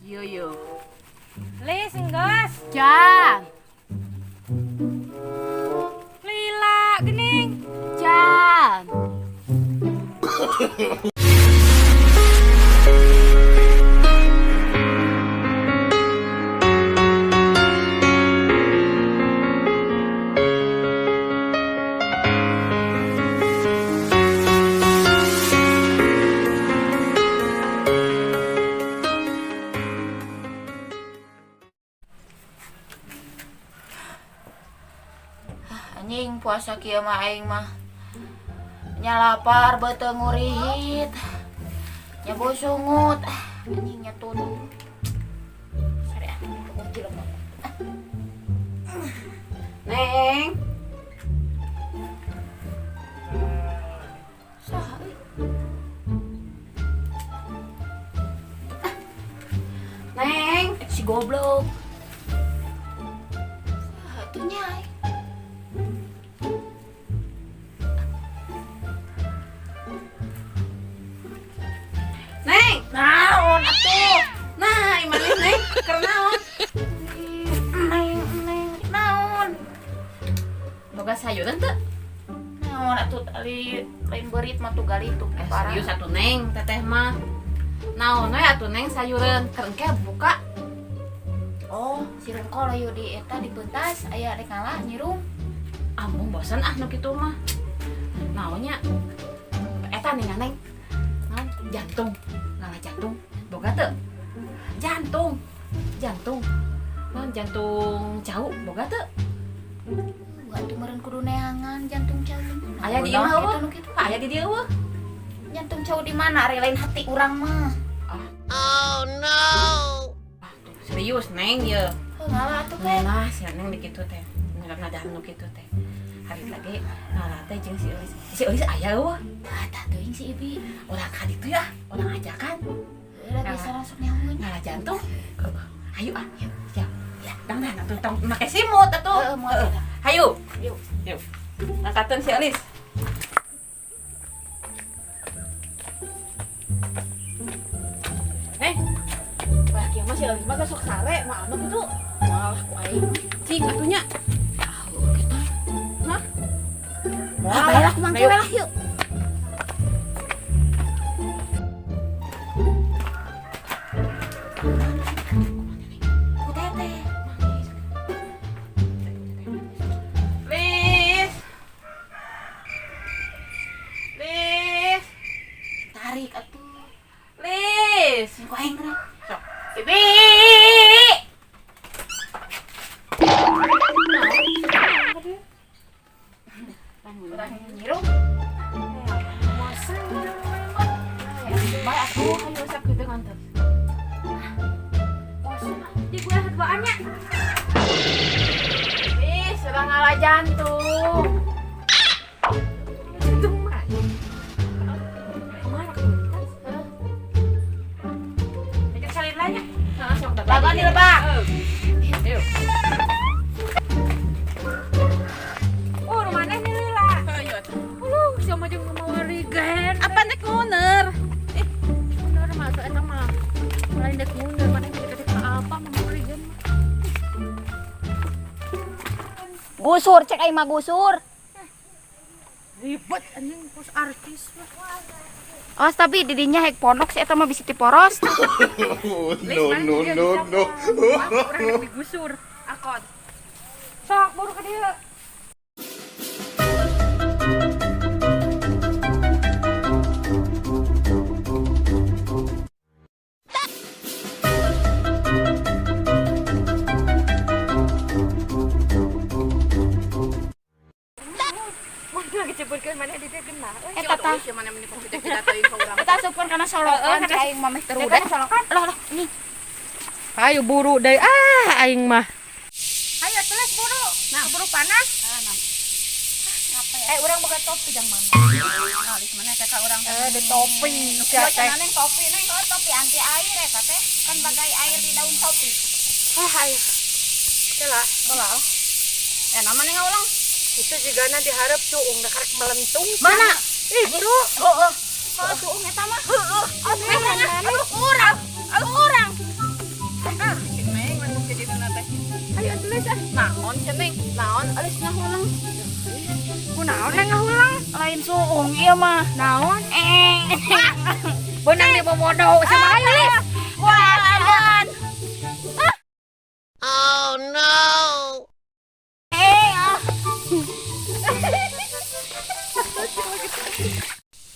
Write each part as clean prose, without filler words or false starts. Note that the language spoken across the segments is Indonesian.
Yo. Lis, enggas. Jan. Lila, gening. Jan. Anjing puasa kieu mah aing mah nya lapar beuteung ngurihit nya bau sungut anjing nya tunduh sare aku jelema Neng saha euy Neng si goblok saha tuh nyai Neng, naon atuh? Nah, imaneh Neng, keur naon? Neng, naon? Boga sayuran teu? Naon atuh tali lain beurit mah tuh gali tuh parah. Serius atuh Neng, teteh mah. Naon we atuh Neng sayuran keur engke buka. Oh, si rengkol ayo di eta dipentas aya rek ngalah nyirum. Ampun bosan nu kitu mah. Naonnya? Eta nih Neng. Naon jantung. Ngalah jantung. Boga teu? Jantung. Naon jantung cau boga teu? Buat tuh meureun kudu neangan jantung cau. Aya di imah eueuh. Aya di dieu eueuh. Jantung cau di mana? Ari lain hati urang mah. Ah, tuh, serius Neng ye. Heuh ngalah atuh we. Nah, si Neng di kitu teh. Ngadahan nu kitu teh. Hari lagi ngalah teh jeung si Eulis. Si Eulis aya eueuh. Tah teuing si Ibi. Urang ka ditu ya, urang ajakan. Udah bisa langsung nyamun. Ngalah jantung. Hayu ah, yuk. Ya, dangdan atuh tong make simut atuh. Moal eta. Hayu. Yuk. Angkatan si Eulis. Wah, kieu mah si Eulis mah sok sare, mah anu kitu. Malah ku aing. Cing atunya. Hah? Apa ya, aku mangke lah yuk. Kutete. Lis. Tarik atuh. Lis. Ku aing rek. Sok. Bibi. Urang nyirum. Bae aku hayu sak kitu nganter. Di gue duaannya. Lis, urang ngalah jantung. Jantung mah. Kemana kemudian? Deket salin lanya. Heeh, sok da. Lagon di lebak. Yuk. Oh, rumahnya nih Lila. Ayo. Sama jeung mau rigen. Apa nek nguner? Bener mah eta mah. Lain dek mundur mana deket apa mau rigen mah. Gusur cek aing mah gusur. Ribet anjing pos artis mah. Awas tapi didinya hek pondok si eta mah bisi ti poros. No. Orang digusur. Akon. Sok buru ke dia. Kecepurkeun mana di teh genah. Eta tah. Mana meni kita teuing ka urang. Eta supun kana solokan cek aing mah meh terudak. Solokan. Lah ini. Ayo buru deui aing mah. Ayo tulis buru. Nah, buru panas. Urang boga topi jang mana? Alis mana teh ka urang teh. Di topi. Sia teh neng topi neng kalau topi anti air eta teh kan bagai air di daun topi. Ayo. Celah. Bola. nama neng ulang. Itu juga na diharap cuung da karek melentung. Mana? Itu. Oh, cuung eta mah. Heueuh. Urang. suung ieu mah. Naon? Benang di bobodo sama ayo Lis. Wah, aman. Oh no!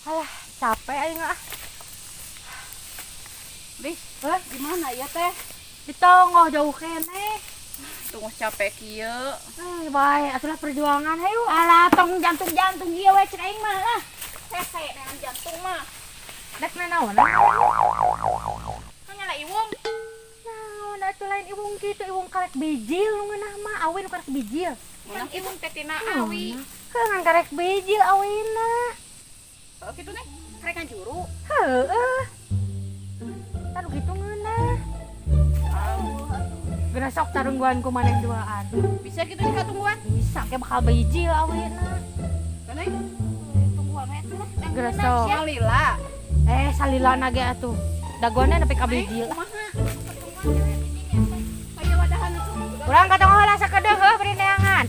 Alah, capek aing ah. Lis, gimana ya teh? Ditongoh jauh kene. Tunggu capek kieu. Bae, atulah perjuangan hayu. Alah, tong jantung-jantung ieu we cek aing mah lah. Hese dengan jantung mah. Dek naon? Hanya lah iwung. Naon atuh lain iwung kitu, iwung karek bijil nu ngeunah mah, awin karek bijil. Menang iwung teh tina awi. Heeh, karek bijil awina. Oh kitu nih, karek ngajuru. Heeh. Taruh gitu ngeunah. Geura sok tarungguan ku maneh duaan. Bisa gitu nih katungguan. Bisa ke bakal bijil awina. Keneh? Tungguan we tuh. Geura sok. Salila. Salilana ge atuh. Daguanna nepi ka bijil. Aya wadahan itu. Urang katong heula sakedeung heuh beri neangan.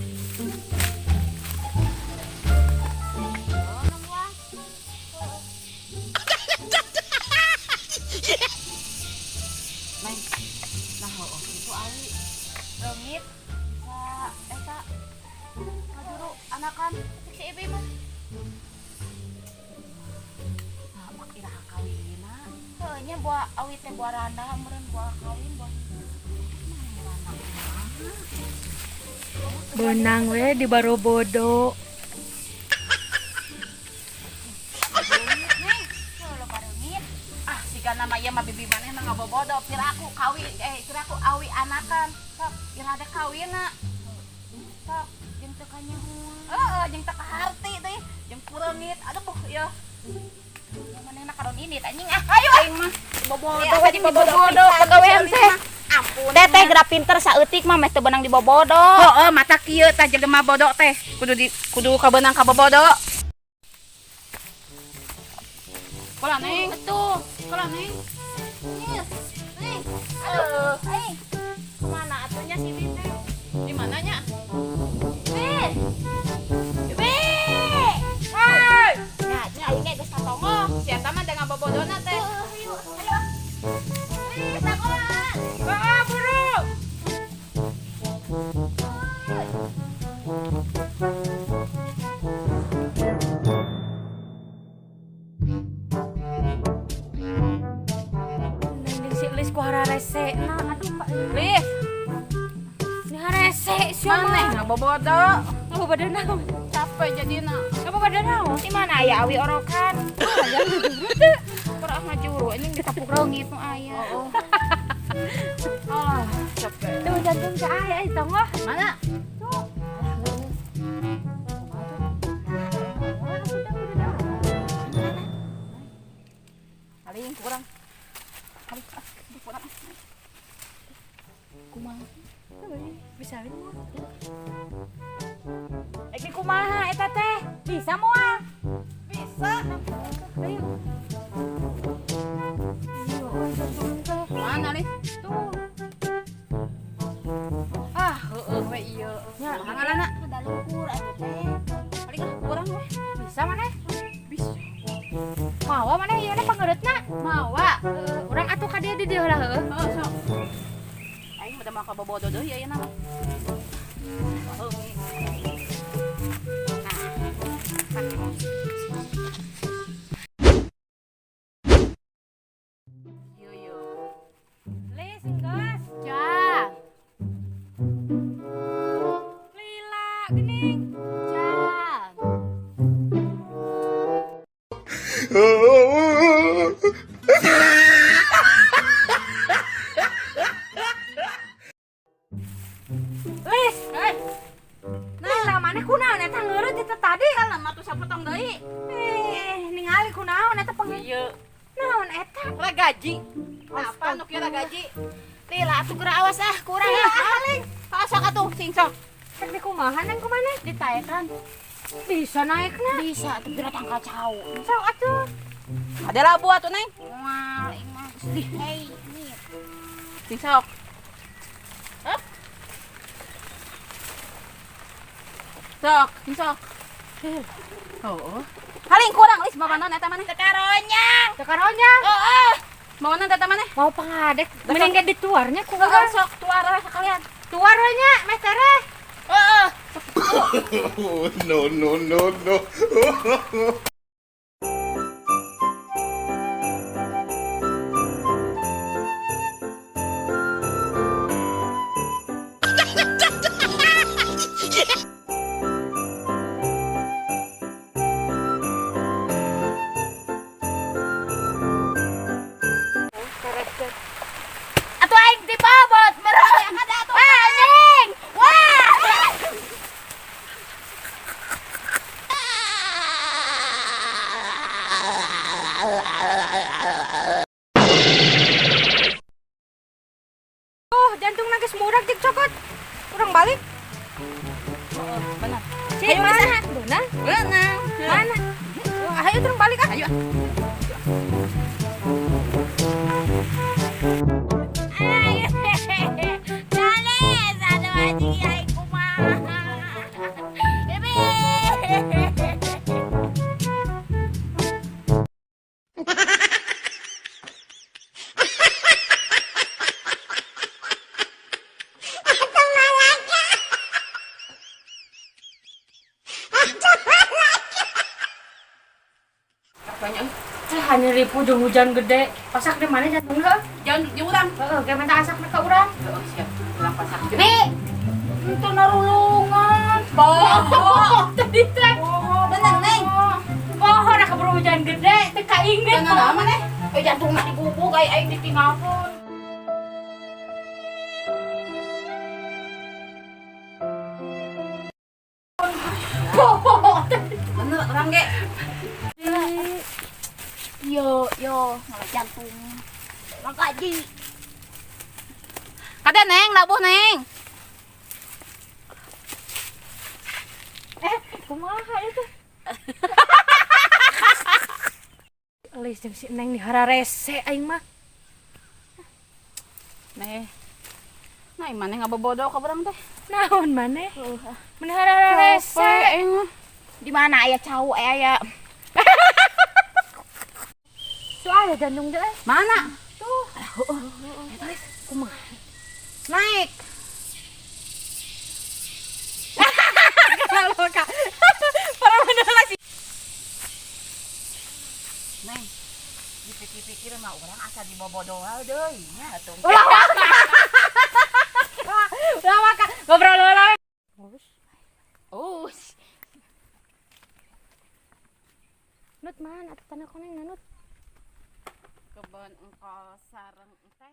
Rengit sa eta ngajuru anakan si ibu mah. mak iraha kawinna. Heuh nya buah awit teh buah randa meureun buah kawin buah. Benang we di barobodo. Ah siga nama ieu mah bibi maneh mah ngabobodo piraku kawin piraku awi anakan. Sok irada kawinna. Sok jeung teu kanyahoan. Heeh jeung teu kaharti teh jeung pureungit. Aduh ya. Manehna karon ini anjing ayo aing mah bobodo we di bobodo pagawean teh. Ampun. Teteh geura pinter saeutik mah meh teu benang di bobodo. Heeh mata kieu tah jelema bodo teh. Kudu kabeunang ka bobodo. Kola neng. Betul. Kola neng. Neng. Aduh. Kemana atunya si Bin teh? Di mananya? Bin. Bin. Hei. Ya, nya aing ge geus katongo. Si eta mah dengan bobodona teh. Ayo. Bin, sakola. Heeh, buru. Si Lis ku hararese. Nah, aduh Pak Lis, Ini hararese maneh ngabobodo. Ngabobodo naon? Capek jadina. Ngabobodo naon? Di mana aya awi orokan? Kurang ngajuru ini ditapuk reungit nu aya. Ah, capek. Tuh jantung cahaya itu tonggoh. Mana? Paling kurang. Kurang. Kumaha? Bisa we moal. Ini kumaha eta teh? Bisa moal? Bisa. Ayo. Mana nih? Tuh. Ah, heueuh we ieu. Nya, Ngaranna? Ada lumpur atuh teh. Paling kurang we. Bisa maneh? Bisa. Mawa maneh ieu pangeurutna? Mawa. Urang atuh ka dieu di dieu heula heueuh. Oh, sok. Aing udah mau kabobodo deui aya nama. Oh, Lis, enggas. Ja. Lila, gening. Ja. Lis, Hei, Lila maneh kunaon eta ngeureut eta tadi? salam atuh sapotong deui. Ningali kunaon eta pengen. Ieu, Naon eta? ra gaji. Apa nu kira gaji? Lila atuh geura awas kurang ya. Aling. Sok atuh sing sok. Cek di kumaha nang kumaneh? Ditaekan. Bisa naikna. Bisa atuh geura tangka cau. Sok atuh. Ada labu atuh neng. Moal ing mah. Hei, ini. Sing sok. Hop. Sok, sing sok. Oh. Haling kurang lis bawa non eta maneh. Sekaronyang. Cekaronya. Heeh. Bawa non eta maneh. Mau pangadek. Mending ge dituarnya ku. Heeh sok tuara sekalian. Tuar we nya, Mas Tere. Heeh. Oh, no, no, no, no. Atuh aing dibobot merah yang ada atuh. Anjing. Wah. Oh, jantung nangis murag dik cokot. Kurang balik. Benar. Cik mana? Benar? Benar. Mana? Wah, ayo turun balik ah. Ayo. Ganes, aduh anjing aing kumaha. Bebe. Banyak. Hanya ribu jeung hujan gede. Pasak di mana jantung heeh? Jangan di urang. Heeh, ge minta asakna ka urang. Heeh siap. Urang pasak. Nih. Itu narulungan. Bohong. Tadi teh. Bener Neng. Oh, ora keburu hujan gede, teh kainget. Jangan lama nih. Jantung mah digubuk aing ditinggalkeun. Bener orang ge. Yo, ngalah jantung. Makaji. Kada Neng, labuh Neng. Kumaha itu? Alis jeung si Neng di hararese aing mah. Neh. Nah, mana ngabobodo ka berang teh? Naon maneh? Mun hararese. Di mana aya cau aya. Soalnya jantung jelas. Mana? Tuh. Kumaha? Naik. Kalau Kak. Para bener sih. Neng. Dipikir-pikir mah urang asa dibobodo deui nya atuh. Ulah maka ngobrol heula. Oh. Nut man atuh tanah koneng Nut. Kebon engkol sareng teh.